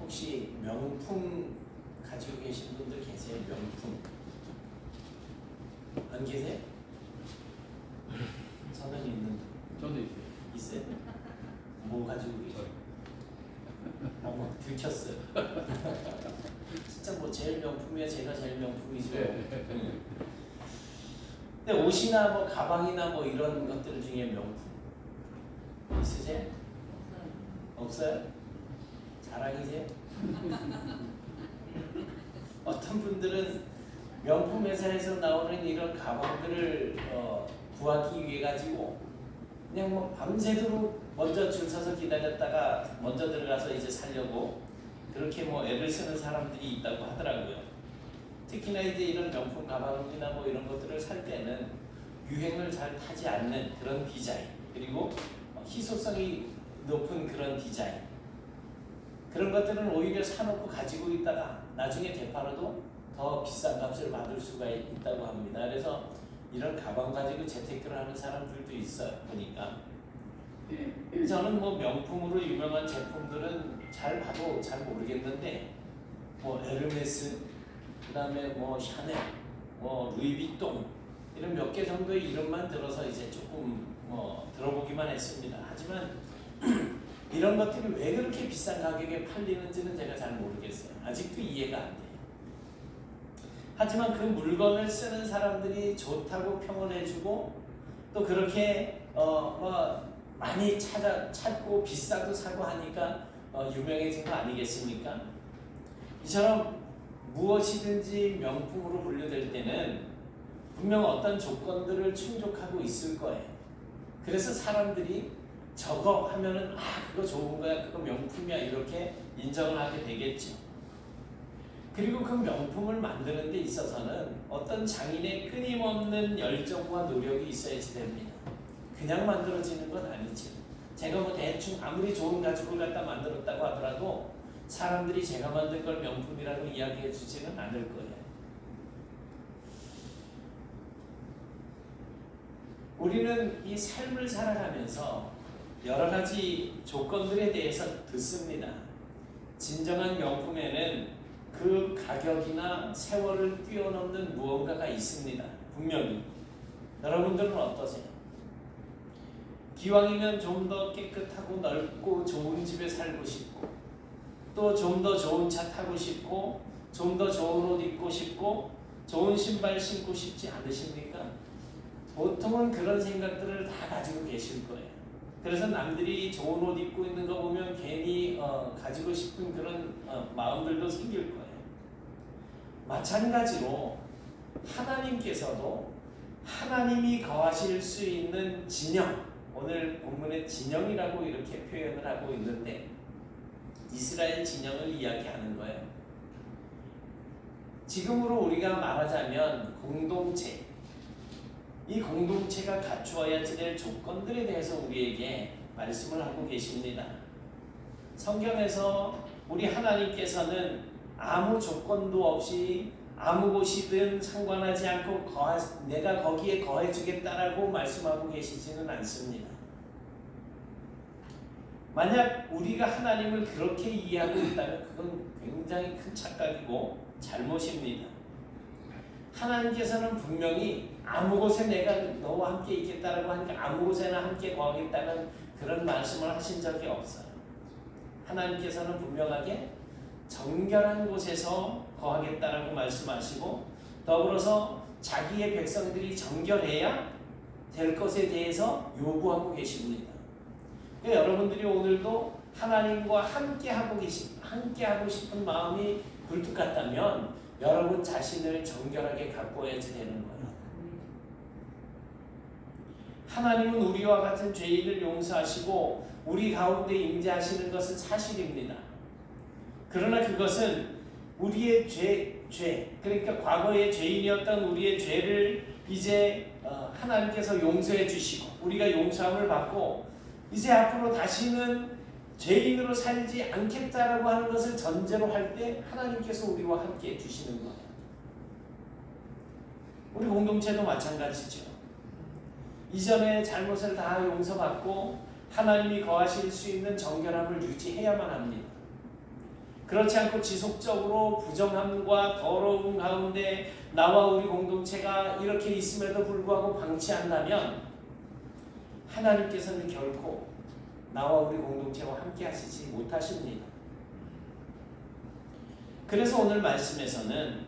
혹시 명품 가지고 계신 분들 계세요? 명품 안 계세요? 저는 있는데. 저도 있어요. 있어요? 뭐 가지고 계세요? 어머 들켰어요. 진짜 뭐 제일 명품이야. 제가 제일 명품이죠. 네. 근데 옷이나 뭐 가방이나 뭐 이런 것들 중에 명품 있으세요? 없어요? 자랑이세요? 어떤 분들은 명품 회사에서 나오는 이런 가방들을 구하기 위해 가지고 그냥 뭐 밤새도록 먼저 줄 서서 기다렸다가 먼저 들어가서 이제 사려고 그렇게 뭐 애를 쓰는 사람들이 있다고 하더라고요. 특히나 이제 이런 명품 가방이나 뭐 이런 것들을 살 때는 유행을 잘 타지 않는 그런 디자인, 그리고 희소성이 높은 그런 디자인, 그런 것들은 오히려 사놓고 가지고 있다가 나중에 되팔아도 더 비싼 값을 받을 수가 있다고 합니다. 그래서 이런 가방 가지고 재테크를 하는 사람들도 있어요. 보니까 저는 뭐 명품으로 유명한 제품들은 잘 봐도 잘 모르겠는데 뭐 에르메스, 그 다음에 뭐 샤넬, 뭐 루이비통 이런 몇 개 정도의 이름만 들어서 이제 조금 뭐 들어보기만 했습니다. 하지만 이런 것들이 왜 그렇게 비싼 가격에 팔리는지는 제가 잘 모르겠어요. 아직도 이해가 안 돼요. 하지만 그 물건을 쓰는 사람들이 좋다고 평을 해주고 또 그렇게 뭐 많이 찾고 비싸도 사고 하니까 유명해진 거 아니겠습니까? 이처럼 무엇이든지 명품으로 분류될 때는 분명 어떤 조건들을 충족하고 있을 거예요. 그래서 사람들이 저거 하면은 그거 좋은 거야, 그거 명품이야 이렇게 인정을 하게 되겠죠. 그리고 그 명품을 만드는 데 있어서는 어떤 장인의 끊임없는 열정과 노력이 있어야지 됩니다. 그냥 만들어지는 건 아니죠. 제가 뭐 대충 아무리 좋은 가죽을 갖다 만들었다고 하더라도 사람들이 제가 만든 걸 명품이라고 이야기해 주지는 않을 거예요. 우리는 이 삶을 살아가면서 여러 가지 조건들에 대해서 듣습니다. 진정한 명품에는 그 가격이나 세월을 뛰어넘는 무언가가 있습니다. 분명히. 여러분들은 어떠세요? 기왕이면 좀 더 깨끗하고 넓고 좋은 집에 살고 싶고 또 좀 더 좋은 차 타고 싶고 좀 더 좋은 옷 입고 싶고 좋은 신발 신고 싶지 않으십니까? 보통은 그런 생각들을 다 가지고 계실 거예요. 그래서 남들이 좋은 옷 입고 있는 거 보면 괜히 가지고 싶은 그런 마음들도 생길 거예요. 마찬가지로 하나님께서도 하나님이 거하실 수 있는 진영, 오늘 본문에 진영이라고 이렇게 표현을 하고 있는데 이스라엘 진영을 이야기하는 거예요. 지금으로 우리가 말하자면 공동체, 이 공동체가 갖추어야 지낼 조건들에 대해서 우리에게 말씀을 하고 계십니다. 성경에서 우리 하나님께서는 아무 조건도 없이 아무 곳이든 상관하지 않고 내가 거기에 거해주겠다라고 말씀하고 계시지는 않습니다. 만약 우리가 하나님을 그렇게 이해하고 있다면 그건 굉장히 큰 착각이고 잘못입니다. 하나님께서는 분명히 아무 곳에 내가 너와 함께 있겠다라고 하니까 아무 곳에나 함께 거하겠다는 그런 말씀을 하신 적이 없어요. 하나님께서는 분명하게 정결한 곳에서 거하겠다라고 말씀하시고 더불어서 자기의 백성들이 정결해야 될 것에 대해서 요구하고 계십니다. 그러니까 여러분들이 오늘도 하나님과 함께하고 싶은 마음이 굴뚝 같다면 여러분 자신을 정결하게 가꾸어야지 되는 거예요. 하나님은 우리와 같은 죄인을 용서하시고 우리 가운데 임재하시는 것은 사실입니다. 그러나 그것은 우리의 죄, 그러니까 과거의 죄인이었던 우리의 죄를 이제 하나님께서 용서해 주시고 우리가 용서함을 받고 이제 앞으로 다시는 죄인으로 살지 않겠다라고 하는 것을 전제로 할 때 하나님께서 우리와 함께 해주시는 거예요. 우리 공동체도 마찬가지죠. 이전에 잘못을 다 용서받고 하나님이 거하실 수 있는 정결함을 유지해야만 합니다. 그렇지 않고 지속적으로 부정함과 더러움 가운데 나와 우리 공동체가 이렇게 있음에도 불구하고 방치한다면 하나님께서는 결코 나와 우리 공동체와 함께 하시지 못하십니다. 그래서 오늘 말씀에서는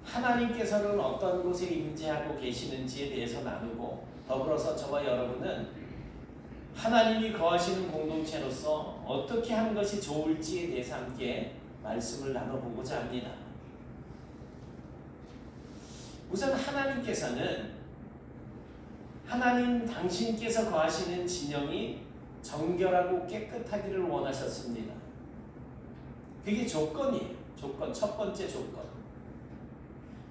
하나님께서는 어떤 곳에 임재하고 계시는지에 대해서 나누고, 더불어서 저와 여러분은 하나님이 거하시는 공동체로서 어떻게 하는 것이 좋을지에 대해서 함께 말씀을 나눠보고자 합니다. 우선 하나님 당신께서 거하시는 진영이 정결하고 깨끗하기를 원하셨습니다. 그게 조건이에요. 첫 번째 조건.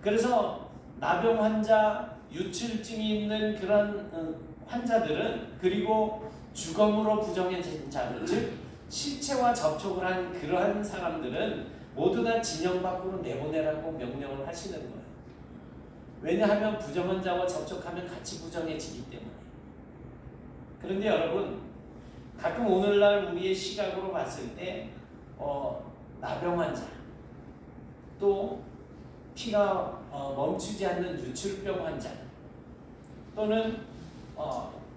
그래서 나병 환자, 유출증이 있는 그런 환자들은, 그리고 주검으로 부정해진 자들, 즉 실체와 접촉을 한 그러한 사람들은 모두 다 진영 밖으로 내보내라고 명령을 하시는 거예요. 왜냐하면 부정한 자와 접촉하면 같이 부정해지기 때문에. 그런데 여러분, 가끔 오늘날 우리의 시각으로 봤을 때 나병 환자, 또 피가 멈추지 않는 유출병 환자, 또는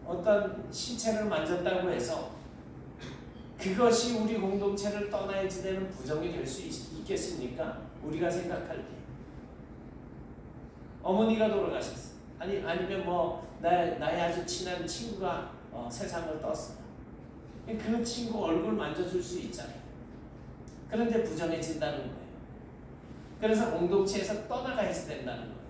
어떤 신체를 만졌다고 해서 그것이 우리 공동체를 떠나야지 되는 부정이 될 수 있겠습니까? 우리가 생각할 때 어머니가 돌아가셨어, 아니면 나의 아주 친한 친구가 세상을 떴어. 그 친구 얼굴 만져줄 수 있잖아요. 그런데 부정해진다는 거예요. 그래서 공동체에서 떠나가야지 된다는 거예요.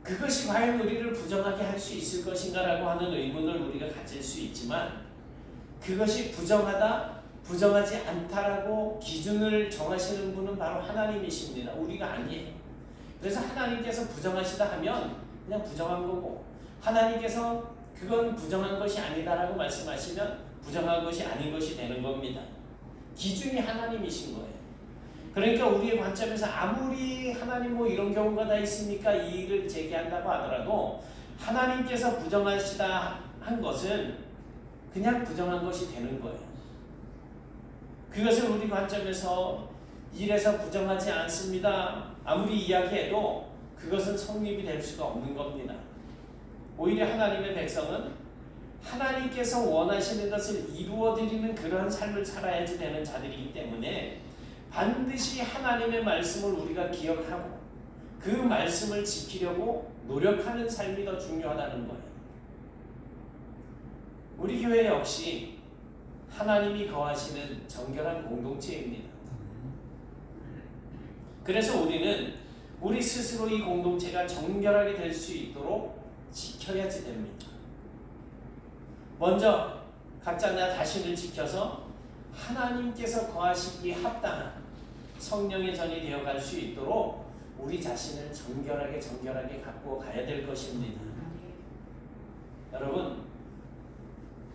그것이 과연 우리를 부정하게 할 수 있을 것인가라고 하는 의문을 우리가 가질 수 있지만, 그것이 부정하다, 부정하지 않다라고 기준을 정하시는 분은 바로 하나님이십니다. 우리가 아니에요. 그래서 하나님께서 부정하시다 하면 그냥 부정한 거고, 하나님께서 그건 부정한 것이 아니다라고 말씀하시면 부정한 것이 아닌 것이 되는 겁니다. 기준이 하나님이신 거예요. 그러니까 우리의 관점에서 아무리 하나님 이런 경우가 다 있습니까? 이 일을 제기한다고 하더라도 하나님께서 부정하시다 한 것은 그냥 부정한 것이 되는 거예요. 그것을 우리 관점에서 일에서 부정하지 않습니다, 아무리 이야기해도 그것은 성립이 될 수가 없는 겁니다. 오히려 하나님의 백성은 하나님께서 원하시는 것을 이루어드리는 그러한 삶을 살아야지 되는 자들이기 때문에 반드시 하나님의 말씀을 우리가 기억하고 그 말씀을 지키려고 노력하는 삶이 더 중요하다는 거예요. 우리 교회 역시 하나님이 거하시는 정결한 공동체입니다. 그래서 우리는 우리 스스로 이 공동체가 정결하게 될 수 있도록 지켜야지 됩니다. 먼저 각자 나 자신을 지켜서 하나님께서 거하시기에 합당한 성령의 전이 되어갈 수 있도록 우리 자신을 정결하게 갖고 가야 될 것입니다. 여러분,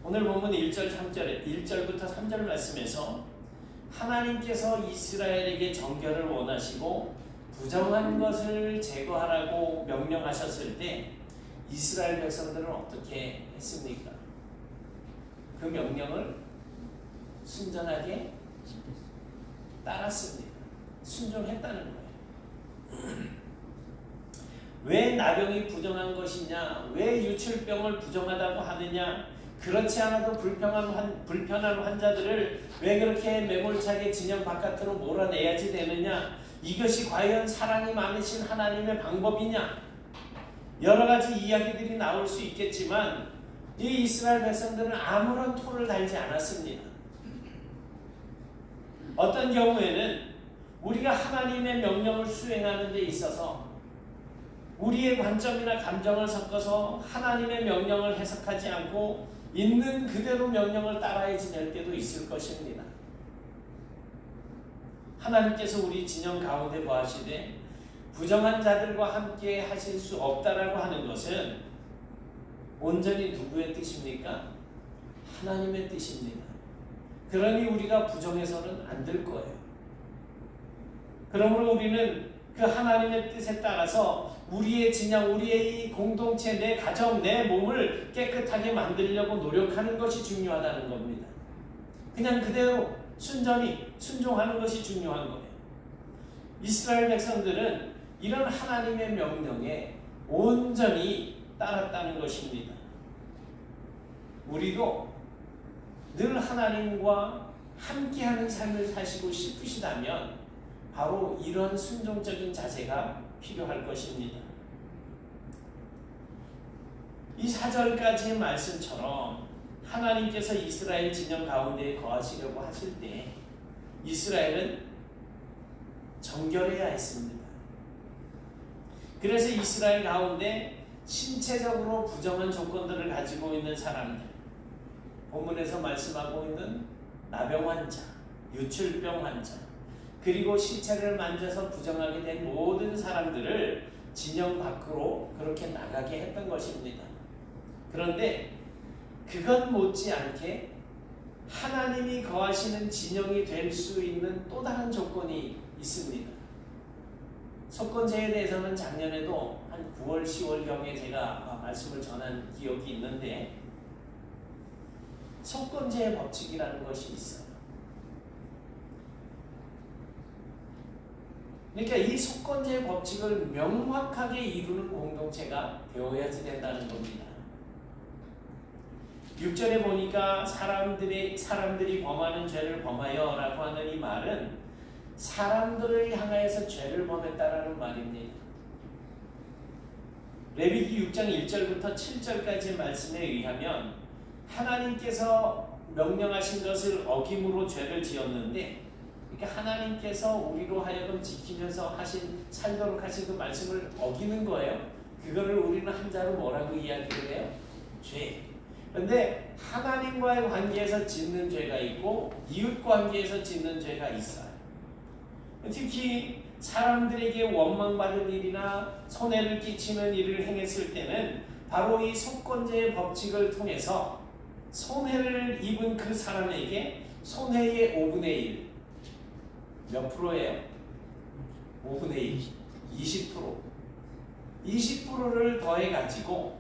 오늘 본문 1절부터 3절 말씀에서 하나님께서 이스라엘에게 정결을 원하시고 부정한 것을 제거하라고 명령하셨을 때 이스라엘 백성들은 어떻게 했습니까? 그 명령을 순전하게 따랐습니다. 순종했다는 거예요. 왜 나병이 부정한 것이냐? 왜 유출병을 부정하다고 하느냐? 그렇지 않아도 불편한 환자들을 왜 그렇게 매몰차게 진영 바깥으로 몰아내야지 되느냐? 이것이 과연 사랑이 많으신 하나님의 방법이냐? 여러 가지 이야기들이 나올 수 있겠지만 이 이스라엘 백성들은 아무런 토를 달지 않았습니다. 어떤 경우에는 우리가 하나님의 명령을 수행하는 데 있어서 우리의 관점이나 감정을 섞어서 하나님의 명령을 해석하지 않고 있는 그대로 명령을 따라야지 될 때도 있을 것입니다. 하나님께서 우리 진영 가운데 거하시되 부정한 자들과 함께 하실 수 없다라고 하는 것은 온전히 누구의 뜻입니까? 하나님의 뜻입니다. 그러니 우리가 부정해서는 안 될 거예요. 그러므로 우리는 그 하나님의 뜻에 따라서 우리의 진영, 우리의 이 공동체, 내 가정, 내 몸을 깨끗하게 만들려고 노력하는 것이 중요하다는 겁니다. 그냥 그대로 순전히 순종하는 것이 중요한 거예요. 이스라엘 백성들은 이런 하나님의 명령에 온전히 따랐다는 것입니다. 우리도 늘 하나님과 함께하는 삶을 사시고 싶으시다면 바로 이런 순종적인 자세가 필요할 것입니다. 이 4절까지의 말씀처럼 하나님께서 이스라엘 진영 가운데 거하시려고 하실 때 이스라엘은 정결해야 했습니다. 그래서 이스라엘 가운데 신체적으로 부정한 조건들을 가지고 있는 사람들, 본문에서 말씀하고 있는 나병 환자, 유출병 환자, 그리고 시체를 만져서 부정하게 된 모든 사람들을 진영 밖으로 그렇게 나가게 했던 것입니다. 그런데 그것 못지않게 하나님이 거하시는 진영이 될 수 있는 또 다른 조건이 있습니다. 속건제에 대해서는 작년에도 한 9월, 10월경에 제가 말씀을 전한 기억이 있는데 속건제의 법칙이라는 것이 있어요. 그러니까 이 속건제의 법칙을 명확하게 이루는 공동체가 되어야지 된다는 겁니다. 6절에 보니까 사람들이 범하는 죄를 범하여 라고 하는 이 말은 사람들을 향하여서 죄를 범했다라는 말입니다. 레위기 6장 1절부터 7절까지의 말씀에 의하면 하나님께서 명령하신 것을 어김으로 죄를 지었는데, 그러니까 하나님께서 우리로 하여금 지키면서 살도록 하신 그 말씀을 어기는 거예요. 그거를 우리는 한자로 뭐라고 이야기를 해요? 죄. 그런데 하나님과의 관계에서 짓는 죄가 있고 이웃 관계에서 짓는 죄가 있어요. 특히 사람들에게 원망받을 일이나 손해를 끼치는 일을 행했을 때는 바로 이 속건제의 법칙을 통해서 손해를 입은 그 사람에게 손해의 5분의 1, 몇 프로예요? 5분의 1, 20%. 20%를 더해가지고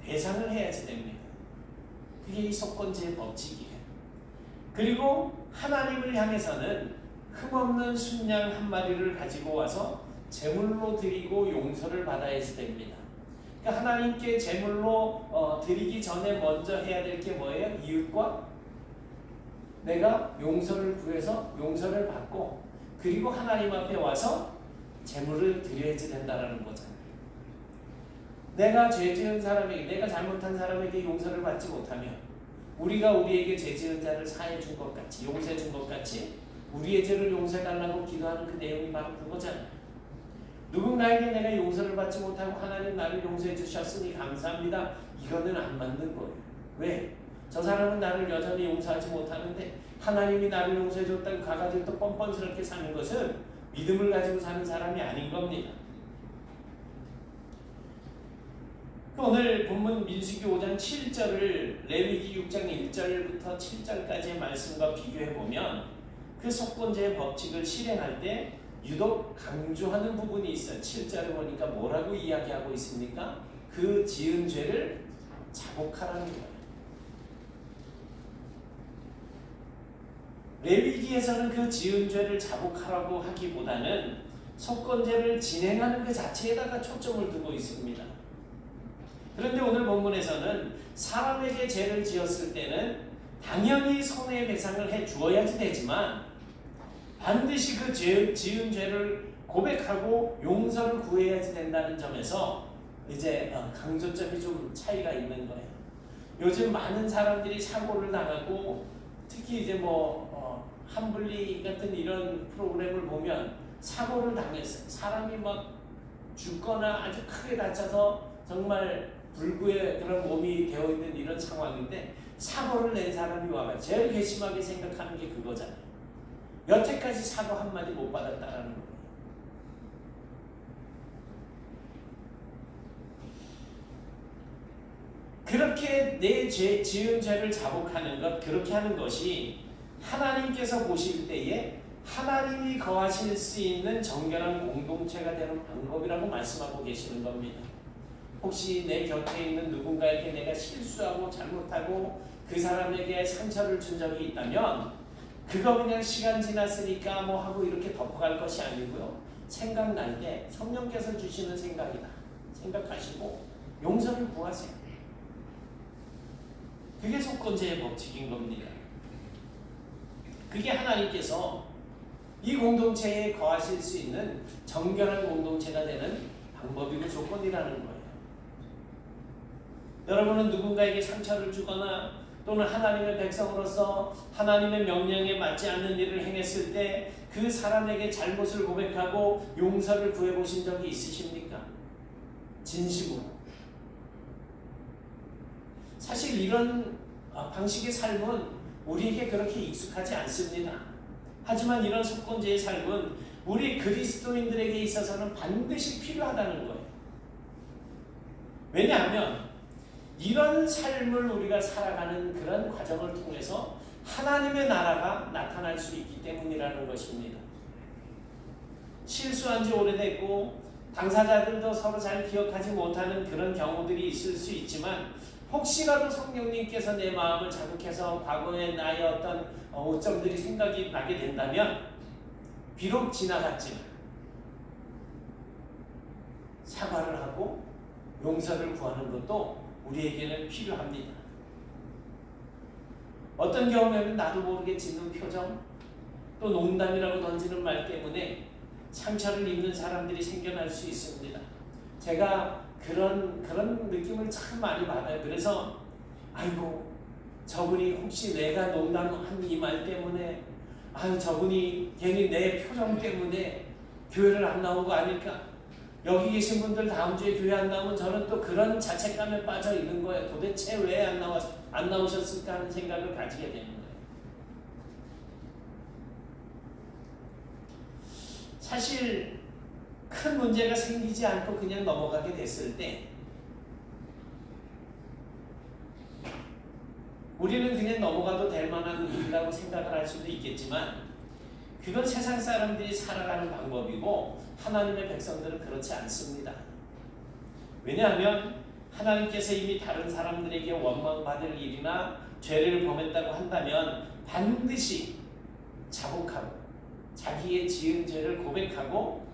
배상을 해야지 됩니다. 그게 이 속건제의 법칙이에요. 그리고 하나님을 향해서는 흠없는 순양 한 마리를 가지고 와서 제물로 드리고 용서를 받아야지 됩니다. 그러니까 하나님께 제물로 드리기 전에 먼저 해야 될 게 뭐예요? 이웃과 내가 용서를 구해서 용서를 받고 그리고 하나님 앞에 와서 제물을 드려야지 된다는 거잖아요. 내가 죄 지은 사람에게, 내가 잘못한 사람에게 용서를 받지 못하면 우리가 우리에게 죄 지은 자를 사해 준 것 같이, 용서해 준 것 같이 우리의 죄를 용서해달라고 기도하는 그 내용이 바로 그거잖아요. 누군가에게 내가 용서를 받지 못하고 하나님 나를 용서해 주셨으니 감사합니다. 이거는 안 맞는 거예요. 왜? 저 사람은 나를 여전히 용서하지 못하는데 하나님이 나를 용서해 줬다고 가가지고 또 뻔뻔스럽게 사는 것은 믿음을 가지고 사는 사람이 아닌 겁니다. 오늘 본문 민수기 5장 7절을 레위기 6장 1절부터 7절까지의 말씀과 비교해보면 그 속건제의 법칙을 실행할 때 유독 강조하는 부분이 있어요. 7절에 보니까 뭐라고 이야기하고 있습니까? 그 지은 죄를 자복하라는 거예요. 레위기에서는 그 지은 죄를 자복하라고 하기보다는 속건제를 진행하는 그 자체에다가 초점을 두고 있습니다. 그런데 오늘 본문에서는 사람에게 죄를 지었을 때는 당연히 손해배상을 해 주어야지 되지만 반드시 그 지은 죄를 고백하고 용서를 구해야지 된다는 점에서 이제 강조점이 좀 차이가 있는 거예요. 요즘 많은 사람들이 사고를 당하고 특히 이제 한블리 같은 이런 프로그램을 보면 사고를 당했어요. 사람이 막 죽거나 아주 크게 다쳐서 정말 불구의 그런 몸이 되어 있는 이런 상황인데 사고를 낸 사람이 와가 제일 괘씸하게 생각하는 게 그거잖아요. 여태까지 사고 한마디 못 받았다라는 거예요. 그렇게 내 지은 죄를 자복하는 것, 그렇게 하는 것이 하나님께서 보실 때에 하나님이 거하실 수 있는 정결한 공동체가 되는 방법이라고 말씀하고 계시는 겁니다. 혹시 내 곁에 있는 누군가에게 내가 실수하고 잘못하고 그 사람에게 상처를 준 적이 있다면 그거 그냥 시간 지났으니까 뭐 하고 이렇게 덮어갈 것이 아니고요. 생각날 때 성령께서 주시는 생각이다 생각하시고 용서를 구하세요. 그게 속건제의 법칙인 겁니다. 그게 하나님께서 이 공동체에 거하실 수 있는 정결한 공동체가 되는 방법이고 조건이라는 거예요. 여러분은 누군가에게 상처를 주거나 또는 하나님의 백성으로서 하나님의 명령에 맞지 않는 일을 행했을 때 그 사람에게 잘못을 고백하고 용서를 구해보신 적이 있으십니까? 진심으로. 사실 이런 방식의 삶은 우리에게 그렇게 익숙하지 않습니다. 하지만 이런 속건제의 삶은 우리 그리스도인들에게 있어서는 반드시 필요하다는 거예요. 왜냐하면 이런 삶을 우리가 살아가는 그런 과정을 통해서 하나님의 나라가 나타날 수 있기 때문이라는 것입니다. 실수한 지 오래됐고 당사자들도 서로 잘 기억하지 못하는 그런 경우들이 있을 수 있지만 혹시라도 성령님께서 내 마음을 자극해서 과거의 나의 어떤 오점들이 생각이 나게 된다면 비록 지나갔지만 사과를 하고 용서를 구하는 것도 우리에게는 필요합니다. 어떤 경우에는 나도 모르게 짓는 표정 또 농담이라고 던지는 말 때문에 상처를 입는 사람들이 생겨날 수 있습니다. 제가 그런 느낌을 참 많이 받아요. 그래서 아이고 저분이 혹시 내가 농담한 이 말 때문에 아유 저분이 괜히 내 표정 때문에 교회를 안 나온 거 아닐까? 여기 계신 분들 다음 주에 교회 안 나오면 저는 또 그런 자책감에 빠져 있는 거예요. 도대체 왜 안 나오셨을까 하는 생각을 가지게 되는 거예요. 사실 큰 문제가 생기지 않고 그냥 넘어가게 됐을 때 우리는 그냥 넘어가도 될 만한 일이라고 생각을 할 수도 있겠지만 그건 세상 사람들이 살아가는 방법이고 하나님의 백성들은 그렇지 않습니다. 왜냐하면 하나님께서 이미 다른 사람들에게 원망받을 일이나 죄를 범했다고 한다면 반드시 자복하고 자기의 지은 죄를 고백하고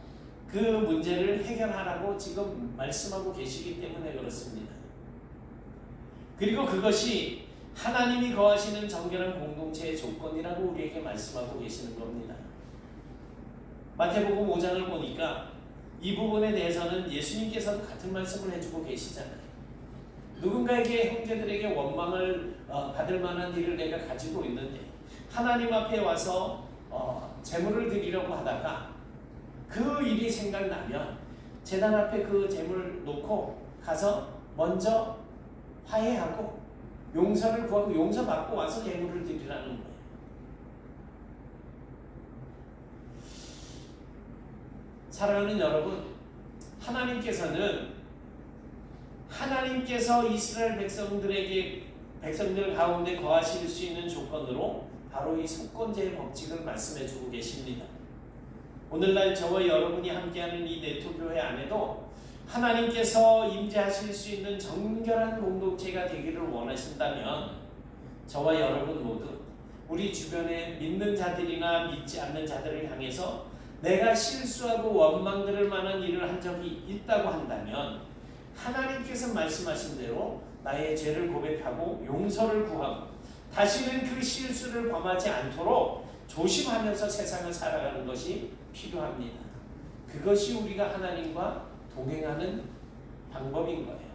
그 문제를 해결하라고 지금 말씀하고 계시기 때문에 그렇습니다. 그리고 그것이 하나님이 거하시는 정결한 공동체의 조건이라고 우리에게 말씀하고 계시는 겁니다. 마태복음 5장을 보니까 이 부분에 대해서는 예수님께서도 같은 말씀을 해주고 계시잖아요. 누군가에게 형제들에게 원망을 받을 만한 일을 내가 가지고 있는데 하나님 앞에 와서 제물을 드리려고 하다가 그 일이 생각나면 제단 앞에 그 제물을 놓고 가서 먼저 화해하고 용서를 구하고 용서받고 와서 제물을 드리라는 거예요. 사랑하는 여러분, 하나님께서 이스라엘 백성들 가운데 거하실 수 있는 조건으로 바로 이 속건제의 법칙을 말씀해 주고 계십니다. 오늘날 저와 여러분이 함께하는 이 네토교회 안에도 하나님께서 임재하실 수 있는 정결한 공동체가 되기를 원하신다면 저와 여러분 모두 우리 주변에 믿는 자들이나 믿지 않는 자들을 향해서 내가 실수하고 원망 들을 만한 일을 한 적이 있다고 한다면 하나님께서 말씀하신 대로 나의 죄를 고백하고 용서를 구하고 다시는 그 실수를 범하지 않도록 조심하면서 세상을 살아가는 것이 필요합니다. 그것이 우리가 하나님과 동행하는 방법인 거예요.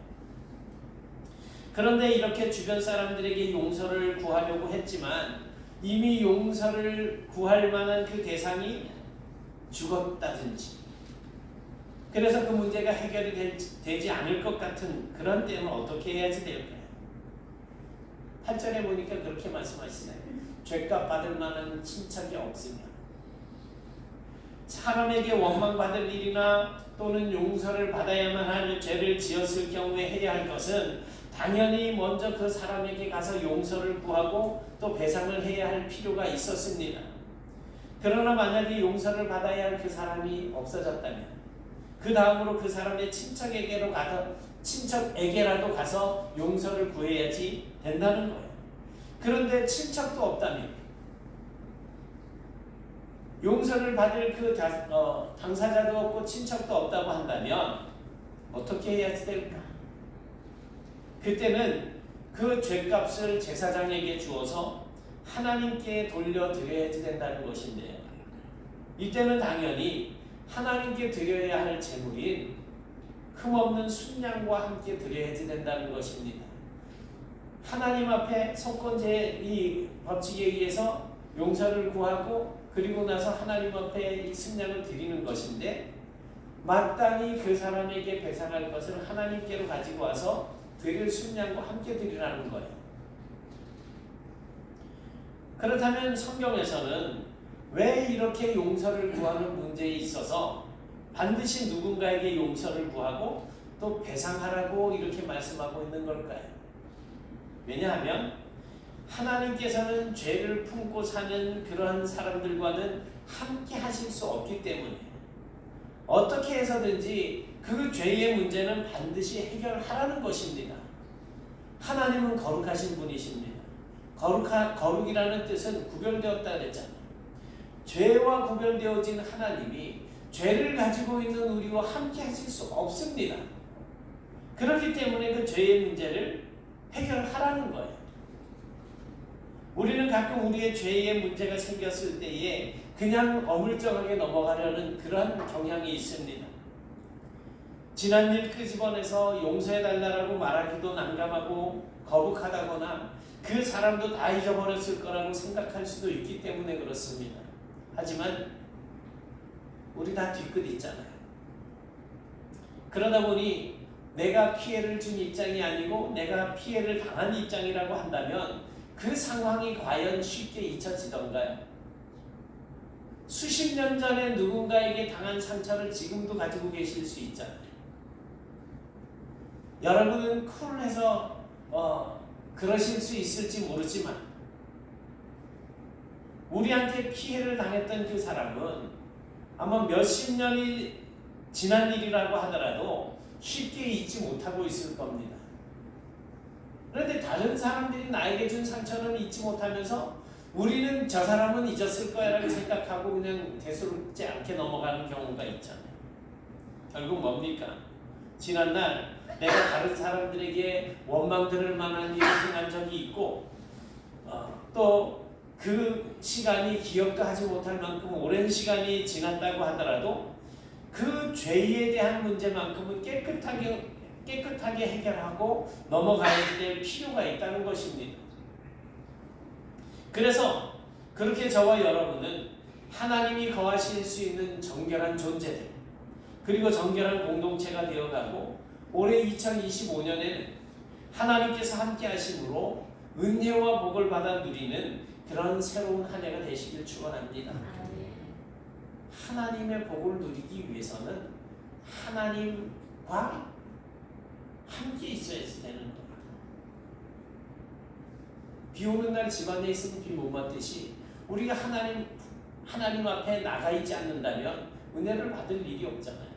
그런데 이렇게 주변 사람들에게 용서를 구하려고 했지만 이미 용서를 구할 만한 그 대상이 죽었다든지 그래서 그 문제가 해결이 되지 않을 것 같은 그런 때는 어떻게 해야지 될까요? 8절에 보니까 그렇게 말씀하시네요. 죄값 받을 만한 친척이 없으며 사람에게 원망받을 일이나 또는 용서를 받아야만 할 죄를 지었을 경우에 해야 할 것은 당연히 먼저 그 사람에게 가서 용서를 구하고 또 배상을 해야 할 필요가 있었습니다. 그러나 만약에 용서를 받아야 할 그 사람이 없어졌다면 그 다음으로 그 사람의 친척에게라도 가서 용서를 구해야지 된다는 거예요. 그런데 친척도 없다면, 용서를 받을 그 당사자도 없고 친척도 없다고 한다면 어떻게 해야 될까? 그때는 그 죄값을 제사장에게 주어서 하나님께 돌려드려야지 된다는 것인데요. 이때는 당연히 하나님께 드려야 할 제물인 흠없는 순양과 함께 드려야지 된다는 것입니다. 하나님 앞에 속건제 이 법칙에 의해서 용서를 구하고 그리고 나서 하나님 앞에 이 순양을 드리는 것인데, 마땅히 그 사람에게 배상할 것을 하나님께로 가지고 와서 드릴 순양과 함께 드리라는 거예요. 그렇다면 성경에서는 왜 이렇게 용서를 구하는 문제에 있어서 반드시 누군가에게 용서를 구하고 또 배상하라고 이렇게 말씀하고 있는 걸까요? 왜냐하면 하나님께서는 죄를 품고 사는 그러한 사람들과는 함께 하실 수 없기 때문에 어떻게 해서든지 그 죄의 문제는 반드시 해결하라는 것입니다. 하나님은 거룩하신 분이십니다. 거룩이라는 뜻은 구별되었다 그랬잖아요. 죄와 구별되어진 하나님이 죄를 가지고 있는 우리와 함께 하실 수 없습니다. 그렇기 때문에 그 죄의 문제를 해결하라는 거예요. 우리는 가끔 우리의 죄의 문제가 생겼을 때에 그냥 어물쩡하게 넘어가려는 그러한 경향이 있습니다. 지난 일 끄집어내서 용서해달라고 말하기도 난감하고 거북하다거나 그 사람도 다 잊어버렸을 거라고 생각할 수도 있기 때문에 그렇습니다. 하지만 우리 다 뒤끝 있잖아요. 그러다 보니 내가 피해를 준 입장이 아니고 내가 피해를 당한 입장이라고 한다면 그 상황이 과연 쉽게 잊혀지던가요? 수십 년 전에 누군가에게 당한 상처를 지금도 가지고 계실 수 있잖아요. 여러분은 쿨해서 그러실 수 있을지 모르지만 우리한테 피해를 당했던 그 사람은 아마 몇십 년이 지난 일이라고 하더라도 쉽게 잊지 못하고 있을 겁니다. 그런데 다른 사람들이 나에게 준 상처는 잊지 못하면서 우리는 저 사람은 잊었을 거야 라고 생각하고 그냥 대수롭지 않게 넘어가는 경우가 있잖아요. 결국 뭡니까? 지난날 내가 다른 사람들에게 원망 들을 만한 일을 행한 적이 있고 또 그 시간이 기억도 하지 못할 만큼 오랜 시간이 지났다고 하더라도 그 죄에 대한 문제만큼은 깨끗하게 해결하고 넘어가야 될 필요가 있다는 것입니다. 그래서 그렇게 저와 여러분은 하나님이 거하실 수 있는 정결한 존재들 그리고 정결한 공동체가 되어가고 올해 2025년에는 하나님께서 함께 하심으로 은혜와 복을 받아 누리는 그런 새로운 한 해가 되시길 축원합니다. 하나님의 복을 누리기 위해서는 하나님과 함께 있어야 되는 거예요. 비 오는 날 집안에 있으면 비 못 맞듯이 우리가 하나님 앞에 나가 있지 않는다면 은혜를 받을 일이 없잖아요.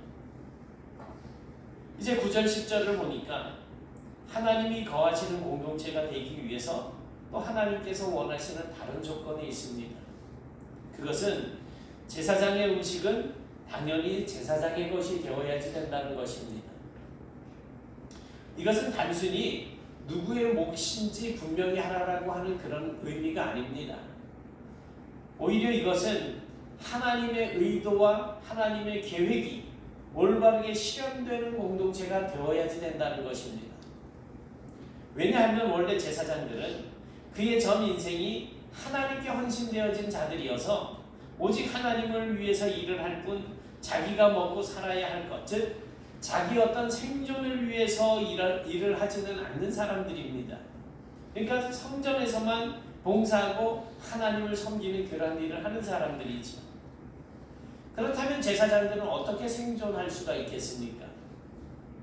이제 9절 10절을 보니까 하나님이 거하시는 공동체가 되기 위해서 또 하나님께서 원하시는 다른 조건이 있습니다. 그것은 제사장의 음식은 당연히 제사장의 것이 되어야지 된다는 것입니다. 이것은 단순히 누구의 몫인지 분명히 하라고 하는 그런 의미가 아닙니다. 오히려 이것은 하나님의 의도와 하나님의 계획이 올바르게 실현되는 공동체가 되어야지 된다는 것입니다. 왜냐하면 원래 제사장들은 그의 전 인생이 하나님께 헌신되어진 자들이어서 오직 하나님을 위해서 일을 할 뿐 자기가 먹고 살아야 할 것, 즉 자기 어떤 생존을 위해서 일을 하지는 않는 사람들입니다. 그러니까 성전에서만 봉사하고 하나님을 섬기는 그런 일을 하는 사람들이죠. 그렇다면 제사장들은 어떻게 생존할 수가 있겠습니까?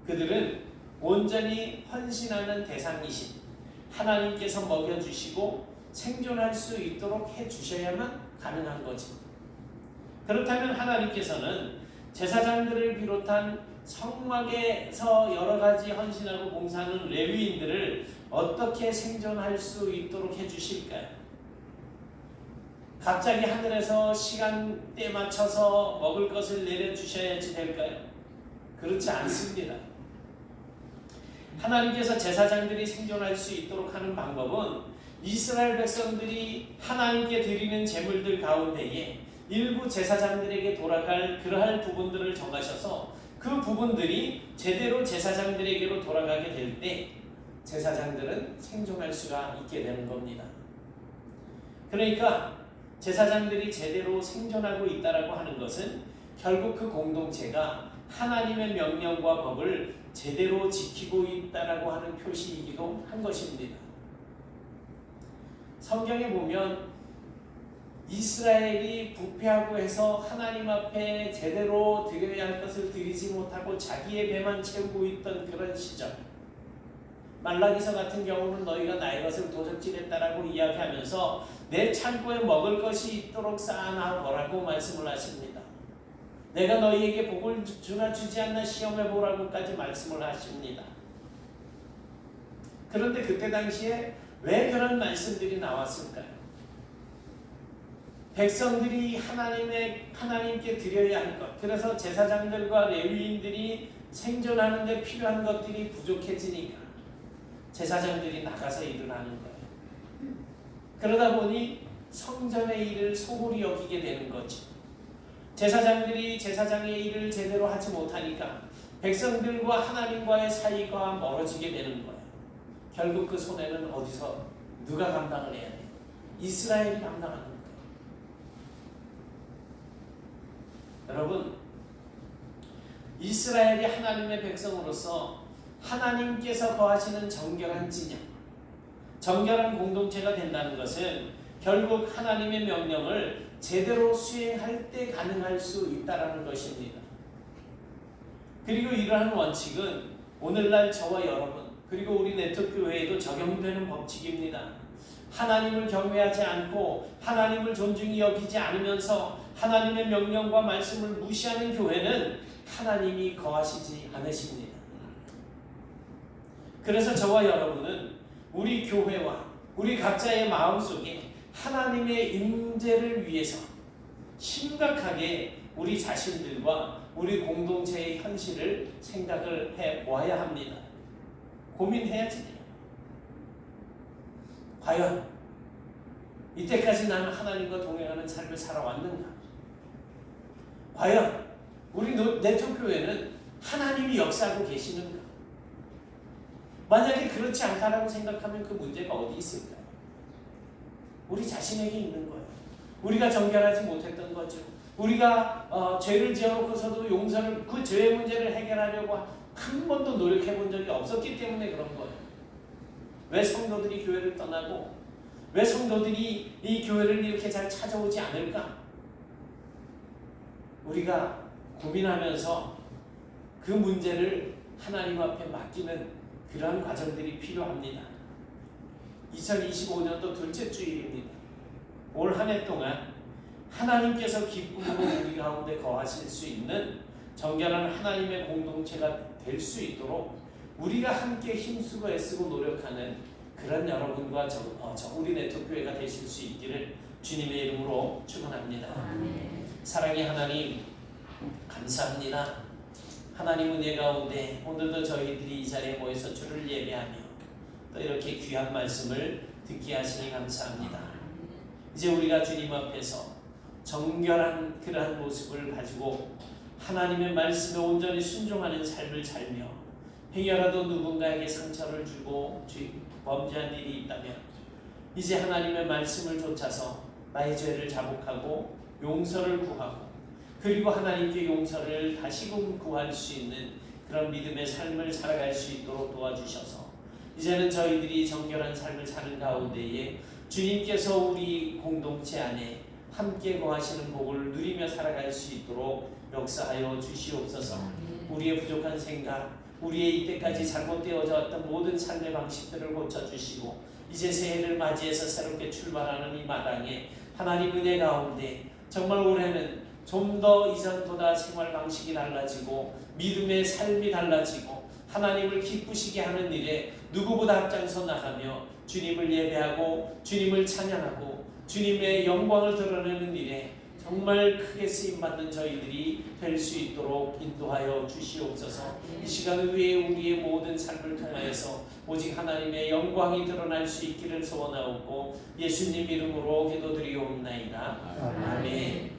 그들은 온전히 헌신하는 대상이신 하나님께서 먹여주시고 생존할 수 있도록 해주셔야만 가능한 거죠. 그렇다면 하나님께서는 제사장들을 비롯한 성막에서 여러 가지 헌신하고 봉사하는 레위인들을 어떻게 생존할 수 있도록 해주실까요? 갑자기 하늘에서 시간대에 맞춰서 먹을 것을 내려주셔야지 될까요? 그렇지 않습니다. 하나님께서 제사장들이 생존할 수 있도록 하는 방법은 이스라엘 백성들이 하나님께 드리는 제물들 가운데에 일부 제사장들에게 돌아갈 그러할 부분들을 정하셔서 그 부분들이 제대로 제사장들에게로 돌아가게 될 때 제사장들은 생존할 수가 있게 되는 겁니다. 그러니까 제사장들이 제대로 생존하고 있다라고 하는 것은 결국 그 공동체가 하나님의 명령과 법을 제대로 지키고 있다라고 하는 표시이기도 한 것입니다. 성경에 보면 이스라엘이 부패하고 해서 하나님 앞에 제대로 드려야 할 것을 드리지 못하고 자기의 배만 채우고 있던 그런 시절, 말라기서 같은 경우는 너희가 나의 것을 도적질했다라고 이야기하면서 내 창고에 먹을 것이 있도록 쌓아놔보라고 말씀을 하십니다. 내가 너희에게 복을 주나 주지 않나 시험해보라고까지 말씀을 하십니다. 그런데 그때 당시에 왜 그런 말씀들이 나왔을까요? 백성들이 하나님께 드려야 할 것, 그래서 제사장들과 레위인들이 생존하는 데 필요한 것들이 부족해지니까 제사장들이 나가서 일을 하는 거예요. 그러다 보니 성전의 일을 소홀히 여기게 되는 거죠. 제사장들이 제사장의 일을 제대로 하지 못하니까 백성들과 하나님과의 사이가 멀어지게 되는 거예요. 결국 그 손해는 어디서 누가 감당을 해야 돼요? 이스라엘이 감당하는 거예요. 여러분, 이스라엘이 하나님의 백성으로서 하나님께서 거하시는 정결한 진영, 정결한 공동체가 된다는 것은 결국 하나님의 명령을 제대로 수행할 때 가능할 수 있다는 것입니다. 그리고 이러한 원칙은 오늘날 저와 여러분 그리고 우리 네트교회에도 적용되는 법칙입니다. 하나님을 경외하지 않고 하나님을 존중히 여기지 않으면서 하나님의 명령과 말씀을 무시하는 교회는 하나님이 거하시지 않으십니다. 그래서 저와 여러분은 우리 교회와 우리 각자의 마음속에 하나님의 임재를 위해서 심각하게 우리 자신들과 우리 공동체의 현실을 생각을 해보아야 합니다. 고민해야지 돼요. 과연 이때까지 나는 하나님과 동행하는 삶을 살아왔는가? 과연 우리 네트교회는 하나님이 역사하고 계시는가? 만약에 그렇지 않다라고 생각하면 그 문제가 어디 있을까요? 우리 자신에게 있는 거예요. 우리가 정결하지 못했던 거죠. 우리가 죄를 지어놓고서도 용서를, 그 죄의 문제를 해결하려고 한 번도 노력해 본 적이 없었기 때문에 그런 거예요. 왜 성도들이 교회를 떠나고 왜 성도들이 이 교회를 이렇게 잘 찾아오지 않을까? 우리가 고민하면서 그 문제를 하나님 앞에 맡기는 그런 과정들이 필요합니다. 2025년도 둘째 주일입니다. 올 한 해 동안 하나님께서 기쁨으로 우리 가운데 거하실 수 있는 정결한 하나님의 공동체가 될 수 있도록 우리가 함께 힘쓰고 애쓰고 노력하는 그런 여러분과 우리 네트교회가 되실 수 있기를 주님의 이름으로 축원합니다. 사랑의 하나님, 감사합니다. 하나님 은혜 가운데 오늘도 저희들이 이 자리에 모여서 주를 예배하며 또 이렇게 귀한 말씀을 듣게 하시니 감사합니다. 이제 우리가 주님 앞에서 정결한 그러한 모습을 가지고 하나님의 말씀에 온전히 순종하는 삶을 살며 행여라도 누군가에게 상처를 주고 범죄한 일이 있다면 이제 하나님의 말씀을 좇아서 나의 죄를 자복하고 용서를 구하고 그리고 하나님께 용서를 다시금 구할 수 있는 그런 믿음의 삶을 살아갈 수 있도록 도와주셔서 이제는 저희들이 정결한 삶을 사는 가운데에 주님께서 우리 공동체 안에 함께 거하시는 복을 누리며 살아갈 수 있도록 역사하여 주시옵소서. 우리의 부족한 생각, 우리의 이때까지 잘못되어져 왔던 모든 삶의 방식들을 고쳐주시고 이제 새해를 맞이해서 새롭게 출발하는 이 마당에 하나님 은혜 가운데 정말 올해는 좀 더 이전보다 생활 방식이 달라지고 믿음의 삶이 달라지고 하나님을 기쁘시게 하는 일에 누구보다 앞장서 나가며 주님을 예배하고 주님을 찬양하고 주님의 영광을 드러내는 일에 정말 크게 쓰임받는 저희들이 될 수 있도록 인도하여 주시옵소서. 이 시간 위에 우리의 모든 삶을 통하여서 오직 하나님의 영광이 드러날 수 있기를 소원하옵고 예수님 이름으로 기도드리옵나이다. 아멘.